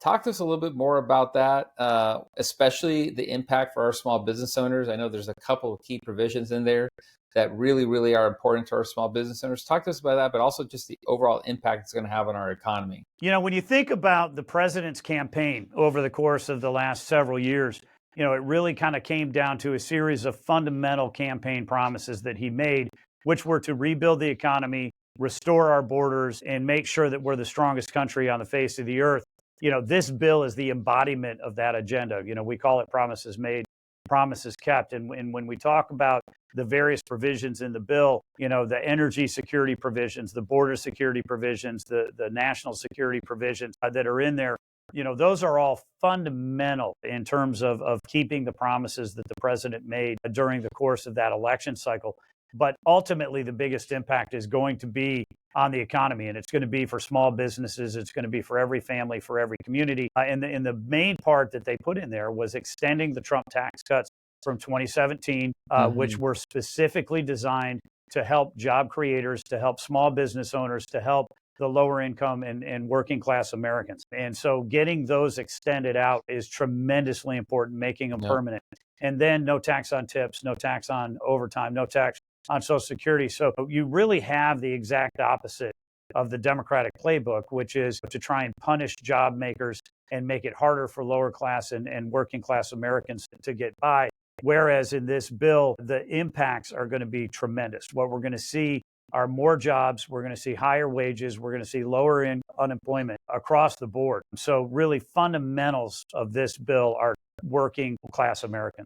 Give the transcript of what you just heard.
Talk to us a little bit more about that, especially the impact for our small business owners. I know there's a couple of key provisions in there that really, really are important to our small business owners. Talk to us about that, but also just the overall impact it's going to have on our economy. You know, when you think about the president's campaign over the course of the last several years, you know, it really kind of came down to a series of fundamental campaign promises that he made, which were to rebuild the economy, restore our borders, and make sure that we're the strongest country on the face of the earth. You know, this bill is the embodiment of that agenda. You know, we call it promises made, promises kept. And when we talk about the various provisions in the bill, you know, the energy security provisions, the border security provisions, the national security provisions that are in there, you know, those are all fundamental in terms of keeping the promises that the president made during the course of that election cycle. But ultimately, the biggest impact is going to be on the economy, and it's going to be for small businesses. It's going to be for every family, for every community. And the main part that they put in there was extending the Trump tax cuts from 2017, which were specifically designed to help job creators, to help small business owners, to help the lower income and working class Americans. And so getting those extended out is tremendously important, making them permanent. And then no tax on tips, no tax on overtime, no tax on Social Security. So you really have the exact opposite of the Democratic playbook, which is to try and punish job makers and make it harder for lower class and working class Americans to get by. Whereas in this bill, the impacts are going to be tremendous. What we're going to see are more jobs. We're going to see higher wages. We're going to see lower unemployment across the board. So really fundamentals of this bill are working class Americans.